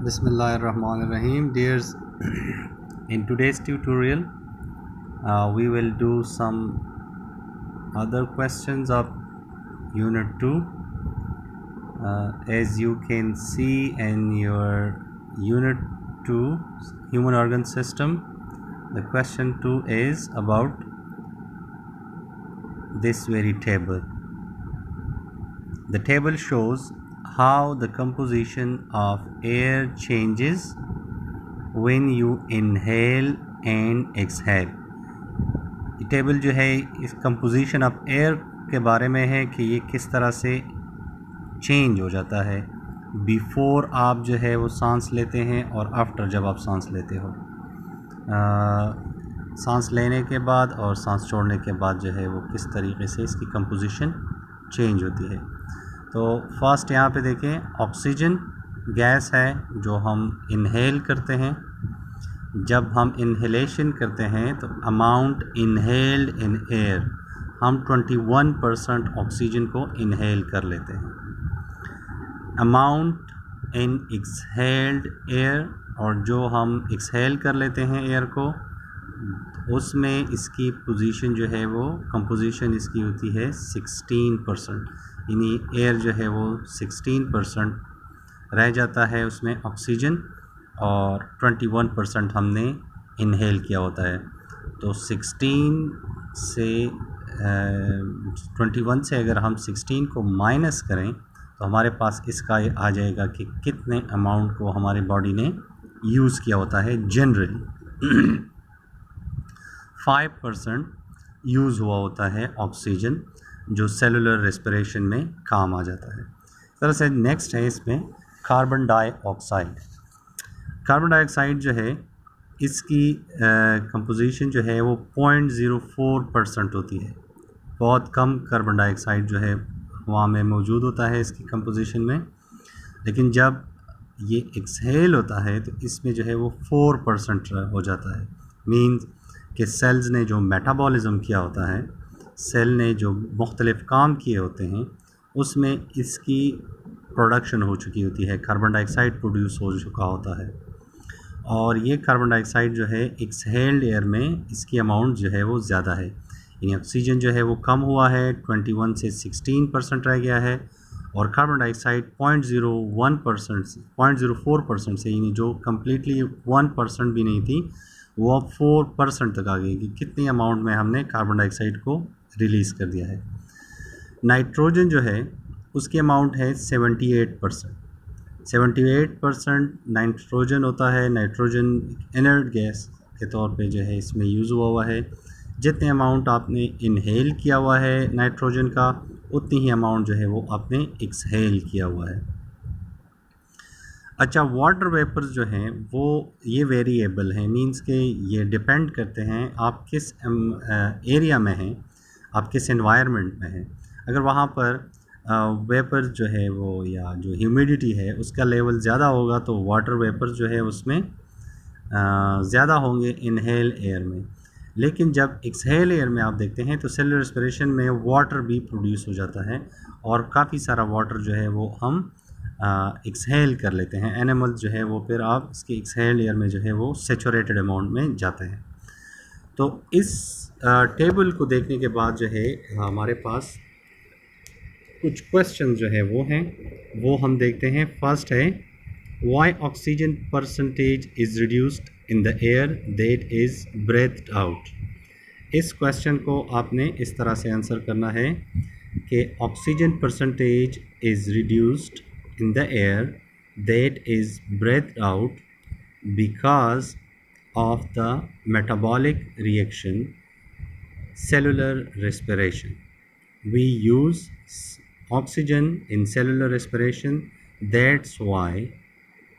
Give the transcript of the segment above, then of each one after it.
Bismillahirrahmanirrahim. Dears, in today's tutorial, we will do some other questions of Unit 2. As you can see in your Unit 2, Human Organ System, the question 2 is about this very table. The table shows how the composition of air changes when you inhale and exhale. ये table जो है इस composition of air के बारे में है कि ये किस तरह से चेंज हो जाता है बिफ़ोर आप जो है वो सांस लेते हैं और आफ्टर जब आप सांस लेते हो। सांस लेने के बाद और सांस छोड़ने के बाद जो है वो किस तरीके से इसकी कंपोजिशन चेंज होती है। तो फर्स्ट यहाँ पे देखें, ऑक्सीजन गैस है जो हम इनहेल करते हैं। जब हम इनहेलेशन करते हैं तो अमाउंट इनहेल्ड इन एयर, हम 21% ऑक्सीजन को इनहेल कर लेते हैं। अमाउंट इन एक्सहेल्ड एयर, और जो हम एक्सहेल कर लेते हैं एयर को, उसमें इसकी पोजीशन जो है वो कंपोजिशन इसकी होती है 16%, यानी एयर जो है वो 16% रह जाता है उसमें ऑक्सीजन, और 21% हमने इनहेल किया होता है। तो 16 से 21 से अगर हम 16 को माइनस करें तो हमारे पास इसका आ जाएगा कि कितने अमाउंट को हमारी बॉडी ने यूज़ किया होता है। जनरली 5% यूज़ हुआ होता है ऑक्सीजन, जो सेलुलर रेस्पिरेशन में काम आ जाता है। इस तरह से नेक्स्ट है इसमें कार्बन डाइऑक्साइड। कार्बन डाइऑक्साइड जो है इसकी कंपोजिशन जो है वो 0.04% होती है। बहुत कम कार्बन डाइऑक्साइड जो है हवा में मौजूद होता है इसकी कंपोजिशन में, लेकिन जब ये एक्सहेल होता है तो इसमें जो है वो 4% हो जाता है। मीन्स कि सेल्स ने जो मेटाबॉलिज्म किया होता है, सेल ने जो मुख्तलिफ़ काम किए होते हैं, उसमें इसकी प्रोडक्शन हो चुकी होती है, कार्बन डाइऑक्साइड प्रोड्यूस हो चुका होता है। और ये कार्बन डाइऑक्साइड जो है एक्सहेल्ड एयर में इसकी अमाउंट जो है वो ज़्यादा है, यानी ऑक्सीजन जो है वो कम हुआ है, 21 से 16% रह गया है, और कार्बन डाइऑक्साइड 0.04% से, यानी जो कम्प्लीटली 1% भी नहीं थी, वो अब 4% तक आ गई कि कितनी अमाउंट में हमने कार्बन डाइऑक्साइड को रिलीज़ कर दिया है। नाइट्रोजन जो है उसकी अमाउंट है 78%। 78% नाइट्रोजन होता है। नाइट्रोजन इनर्ट गैस के तौर पे जो है इसमें यूज़ हुआ है। जितने अमाउंट आपने इनहेल किया हुआ है नाइट्रोजन का, उतनी ही अमाउंट जो है वो आपने एक्सहेल किया हुआ है। अच्छा, वाटर वेपर्स जो हैं वो ये वेरिएबल हैं, मींस के ये डिपेंड करते हैं आप किस एरिया में हैं, आप किस एनवायरनमेंट में हैं। अगर वहाँ पर वेपर जो है वो, या जो ह्यूमिडिटी है उसका लेवल ज़्यादा होगा तो वाटर वेपर जो है उसमें ज़्यादा होंगे इनहेल एयर में। लेकिन जब एक्सहेल एयर में आप देखते हैं तो सेलुलर रेस्पिरेशन में वाटर भी प्रोड्यूस हो जाता है, और काफ़ी सारा वाटर जो है वो हम एक्सहेल कर लेते हैं। एनिमल जो है वो फिर आप इसके एक्सहेल एयर में जो है वो सेचुरेटेड अमाउंट में जाते हैं। तो इस टेबल को देखने के बाद जो है हमारे पास कुछ क्वेश्चन जो है वो हैं, वो हम देखते हैं। फर्स्ट है, why oxygen percentage is reduced in the air that is breathed out. इस क्वेश्चन को आपने इस तरह से आंसर करना है कि oxygen percentage is reduced in the air that is breathed out because of the metabolic reaction, cellular respiration. We use oxygen in cellular respiration, that's why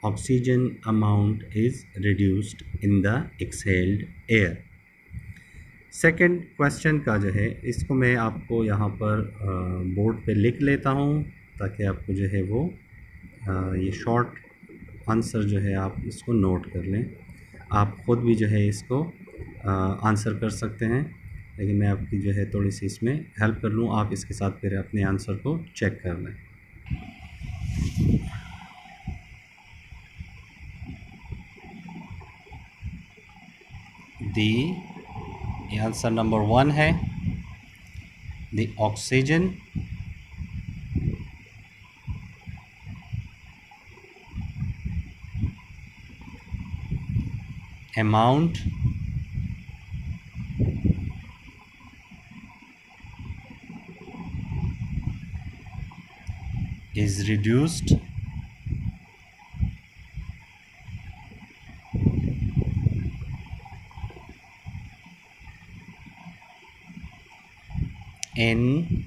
oxygen amount is reduced in the exhaled air. Second question का जो है इसको मैं आपको यहाँ पर board पे लिख लेता हूँ ताकि आपको जो है वो ये शॉर्ट आंसर जो है आप इसको नोट कर लें। आप ख़ुद भी जो है इसको आंसर कर सकते हैं, लेकिन मैं आपकी जो है थोड़ी सी इसमें हेल्प कर लूँ, आप इसके साथ फिर अपने आंसर को चेक कर लें। दी, ये आंसर नंबर 1 है, the oxygen amount is reduced in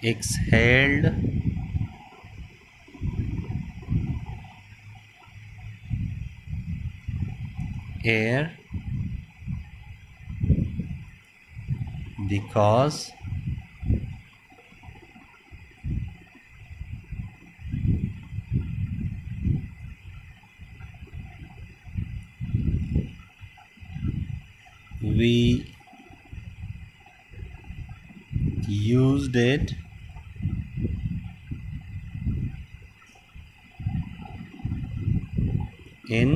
exhaled air because we used it in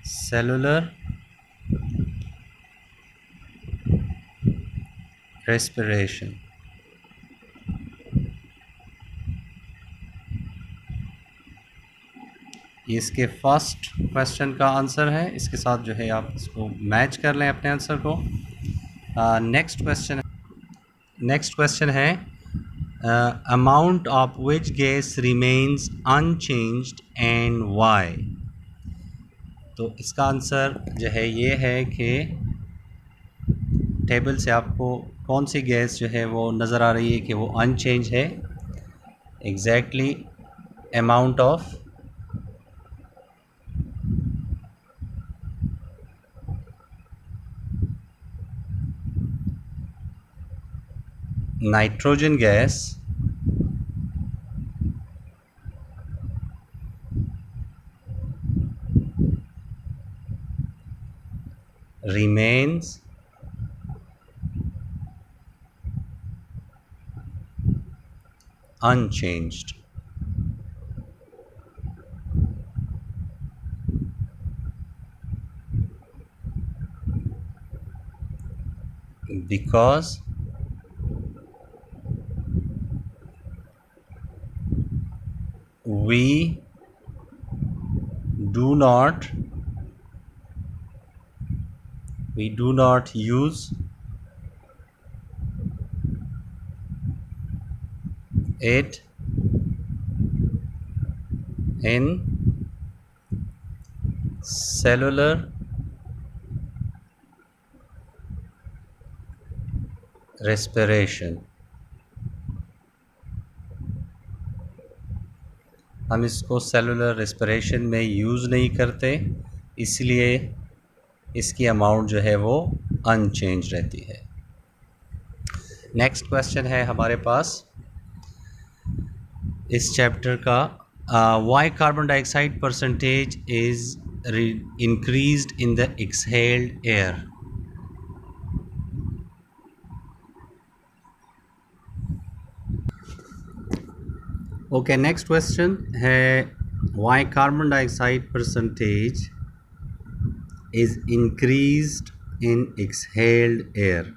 cellular respiration। ये इसके फर्स्ट क्वेश्चन का आंसर है, इसके साथ जो है आप इसको मैच कर लें अपने आंसर को। नेक्स्ट क्वेश्चन है amount of which gas remains unchanged and why. तो इसका आंसर जो है ये है कि टेबल से आपको कौन सी गैस जो है वो नज़र आ रही है कि वो अनचेंज है। Exactly amount of nitrogen gas remains unchanged because we do not use it in cellular respiration। हम इसको सेलुलर रेस्पिरेशन में यूज़ नहीं करते, इसलिए इसकी अमाउंट जो है वो अनचेंज रहती है। नेक्स्ट क्वेश्चन है हमारे पास इस चैप्टर का, why carbon dioxide percentage is increased in the exhaled air. Okay, next question है why carbon dioxide percentage is increased in exhaled air.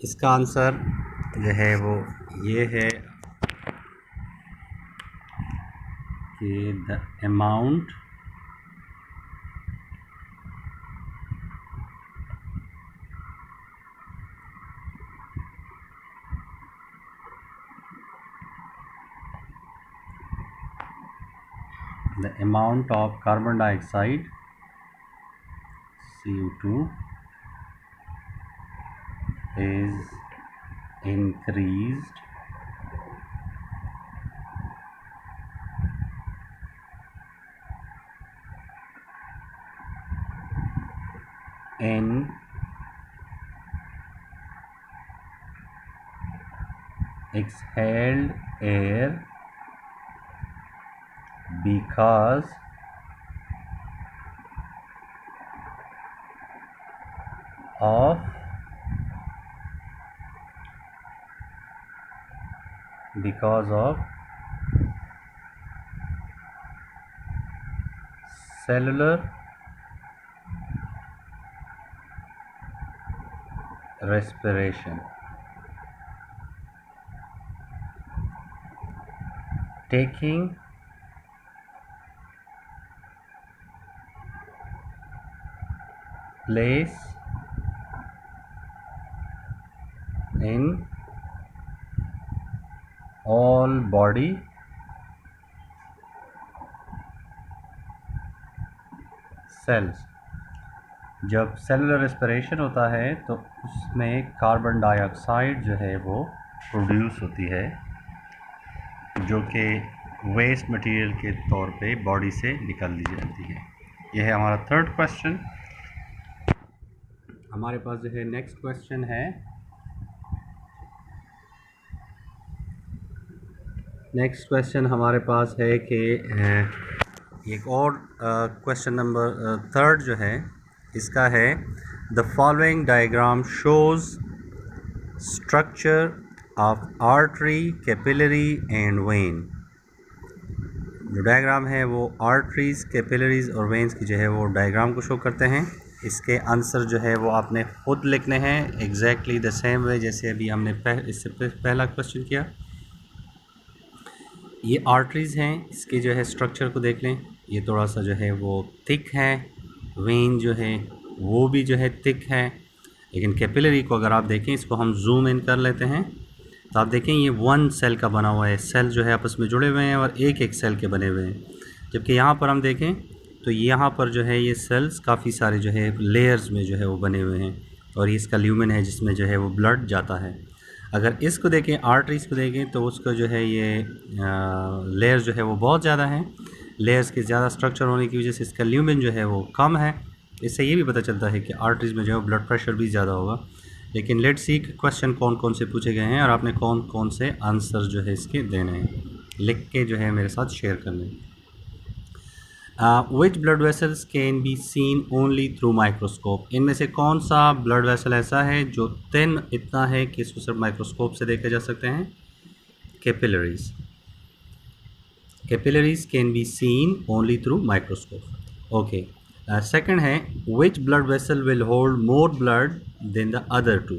इसका आंसर जो है वो ये है कि the amount of carbon dioxide CO2 is increased in exhaled air because of because of cellular respiration, taking place in all body cells। जब cellular respiration होता है तो उसमें कार्बन डाइऑक्साइड जो है वो प्रोड्यूस होती है, जो कि वेस्ट मटेरियल के तौर पे बॉडी से निकाल दी जाती है। यह है हमारा थर्ड क्वेश्चन। हमारे पास जो है नेक्स्ट क्वेश्चन है, नेक्स्ट क्वेश्चन हमारे पास है कि एक और क्वेश्चन नंबर थर्ड जो है इसका है, the following diagram shows structure of artery, capillary and when. जो डायग्राम है वो आर्टरीज, कैपिलरीज और वेन्स की जो है वो डायग्राम को शो करते हैं। इसके आंसर जो है वो आपने खुद लिखने हैं एग्जैक्टली द सेम वे जैसे अभी हमने इससे पहला क्वेश्चन किया। ये आर्टरीज़ हैं, इसके जो है स्ट्रक्चर को देख लें, ये थोड़ा सा जो है वो थिक है, वेन जो है वो भी जो है थिक है। लेकिन कैपिलरी को अगर आप देखें, इसको हम जूम इन कर लेते हैं तो आप देखें ये वन सेल का बना हुआ है, सेल जो है आपस में जुड़े हुए हैं और एक एक सेल के बने हुए हैं। जबकि यहाँ पर हम देखें तो यहाँ पर जो है ये सेल्स काफ़ी सारे जो है लेयर्स में जो है वो बने हुए हैं और ये इसका ल्यूमेन है जिसमें जो है वो ब्लड जाता है। अगर इसको देखें, आर्टरीज़ को देखें तो उसका जो है ये लेयर्स जो है वो बहुत ज़्यादा हैं। लेयर्स के ज़्यादा स्ट्रक्चर होने की वजह से इसका ल्यूमेन जो है वो कम है। इससे ये भी पता चलता है कि आर्टरीज़ में जो है ब्लड प्रेशर भी ज़्यादा होगा। लेकिन लेट्स सी क्वेश्चन कौन कौन से पूछे गए हैं और आपने कौन कौन से आंसर जो है इसके देने हैं, लिख के जो है मेरे साथ शेयर करने। Which blood vessels can be seen only through microscope. इनमें से कौन सा ब्लड वेसल ऐसा है जो थिन इतना है कि इसको सिर्फ माइक्रोस्कोप से देखे जा सकते हैं? Capillaries. Capillaries can be seen only through microscope. Okay, second है, which blood vessel will hold more blood than the other two.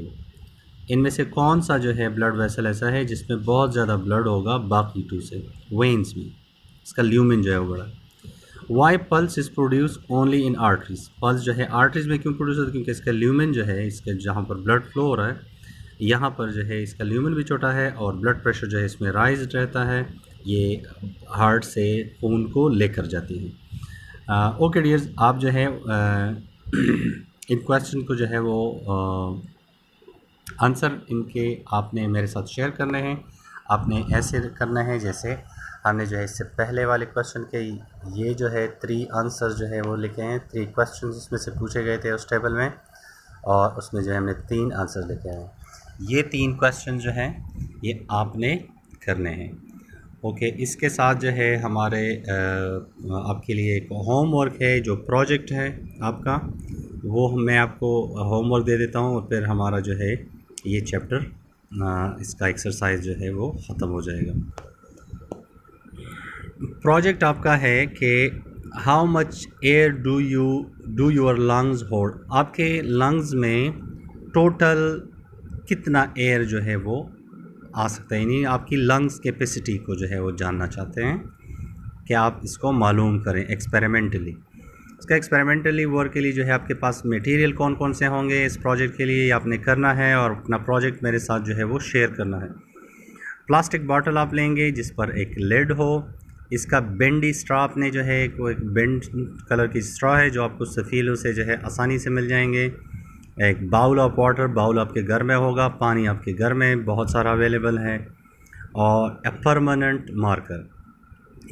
इनमें से कौन सा जो है ब्लड वेसल ऐसा है जिसमें बहुत ज़्यादा ब्लड होगा बाकी टू से? वेन्स में इसका ल्यूमेन जो है वो बड़ा। Why pulse is produce only in arteries. Pulse जो है आर्टरीज में क्यों प्रोड्यूस होता है? क्योंकि इसका ल्यूमेन जो है, इसके जहाँ पर ब्लड फ्लो हो रहा है यहाँ पर जो है इसका ल्यूमेन भी छोटा है और ब्लड प्रेशर जो है इसमें राइज रहता है, ये हार्ट से खून को लेकर जाती है। ओके डियर्स, आप जो है इन क्वेश्चन को जो है वो आंसर इनके आपने मेरे साथ शेयर करने हैं। आपने ऐसे करना है जैसे हमने जो है इससे पहले वाले क्वेश्चन के ये जो है 3 आंसर जो है वो लिखे हैं। 3 क्वेश्चन उसमें से पूछे गए थे उस टेबल में और उसमें जो है हमने 3 आंसर लिखे हैं। ये 3 क्वेश्चन जो हैं ये आपने करने हैं। ओके, इसके साथ जो है हमारे आपके लिए एक होमवर्क है, जो प्रोजेक्ट है आपका, वो मैं आपको होमवर्क दे देता हूँ और फिर हमारा जो है ये चैप्टर इसका एक्सरसाइज जो है वो ख़त्म हो जाएगा। प्रोजेक्ट आपका है कि how much air do your lungs hold. आपके लंग्स में टोटल कितना एयर जो है वो आ सकता है, यानी आपकी लंग्स कैपेसिटी को जो है वो जानना चाहते हैं कि आप इसको मालूम करें एक्सपेरिमेंटली। इसका एक्सपेरिमेंटली वर्क के लिए जो है आपके पास मटेरियल कौन कौन से होंगे इस प्रोजेक्ट के लिए आपने करना है और अपना प्रोजेक्ट मेरे साथ जो है वो शेयर करना है। प्लास्टिक बॉटल आप लेंगे जिस पर एक लिड हो, इसका बेंडी स्ट्रॉ आपने जो है एक बेंड कलर की स्ट्रॉ है जो आपको सफ़ीलों से जो है आसानी से मिल जाएंगे। एक बाउल ऑफ वाटर, बाउल आपके घर में होगा, पानी आपके घर में बहुत सारा अवेलेबल है, और ए परमानेंट मार्कर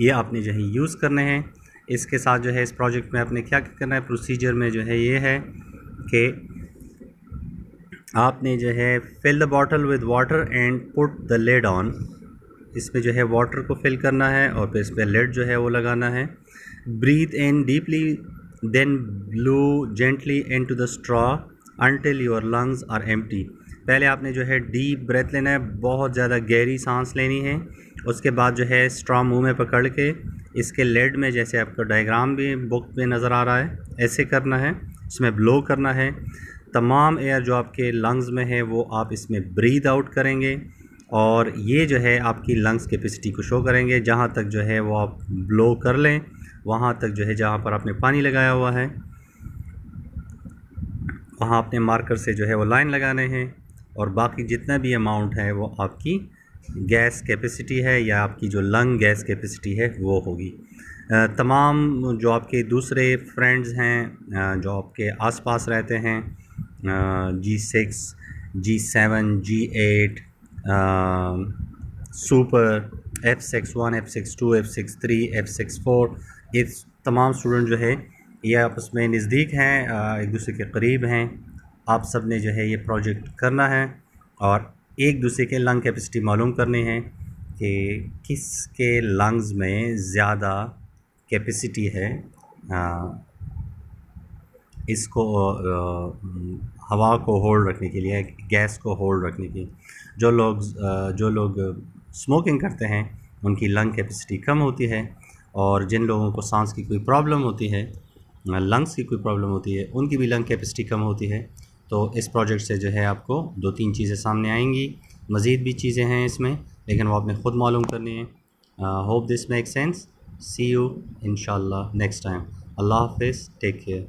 ये आपने जो है यूज़ करने हैं। इसके साथ जो है इस प्रोजेक्ट में आपने क्या करना है, प्रोसीजर में जो है ये है कि आपने जो है fill the bottle with water and put the lid on. इसमें जो है वाटर को फिल करना है और फिर इस पर लिड जो है वो लगाना है। Breathe in deeply then blow gently into the straw until your lungs are empty। पहले आपने जो है डीप ब्रेथ लेना है, बहुत ज़्यादा गहरी सांस लेनी है। उसके बाद जो है स्ट्रॉ मुंह में पकड़ के इसके लेड में, जैसे आपको डायग्राम भी बुक में नज़र आ रहा है, ऐसे करना है, इसमें ब्लो करना है। तमाम एयर जो आपके लंग्स में है वो आप इसमें ब्रीथ आउट करेंगे और ये जो है आपकी लंग्स कैपेसिटी को शो करेंगे। जहाँ तक जो है वो आप ब्लो कर लें, वहाँ तक जो है जहाँ पर आपने पानी लगाया हुआ है वहाँ अपने मार्कर से जो है वो लाइन लगाने हैं, और बाकी जितना भी अमाउंट है वो आपकी गैस कैपेसिटी है या आपकी जो लंग गैस कैपेसिटी है वो होगी। तमाम जो आपके दूसरे फ्रेंड्स हैं जो आपके आसपास रहते हैं, G6, G7, G8, super, F6-1, F6-2, F6-3, F6-4, ये तमाम स्टूडेंट जो है ये आपस में नज़दीक हैं, एक दूसरे के करीब हैं। आप सब ने जो है ये प्रोजेक्ट करना है और एक दूसरे के लंग कैपेसिटी मालूम करनी है कि किसके लंग्स में ज़्यादा कैपेसिटी है इसको हवा को होल्ड रखने के लिए, गैस को होल्ड रखने की। जो लोग स्मोकिंग करते हैं उनकी लंग कैपेसिटी कम होती है, और जिन लोगों को सांस की कोई प्रॉब्लम होती है, लंग्स की कोई प्रॉब्लम होती है, उनकी भी लंग कैपेसिटी कम होती है। तो इस प्रोजेक्ट से जो है आपको 2-3 चीज़ें सामने आएंगी। मज़ीद भी चीज़ें हैं इसमें, लेकिन वो आपने ख़ुद मालूम करनी है। Hope this make sense. See you इंशाल्लाह नेक्स्ट टाइम। अल्लाह हाफ़िज़, टेक केयर।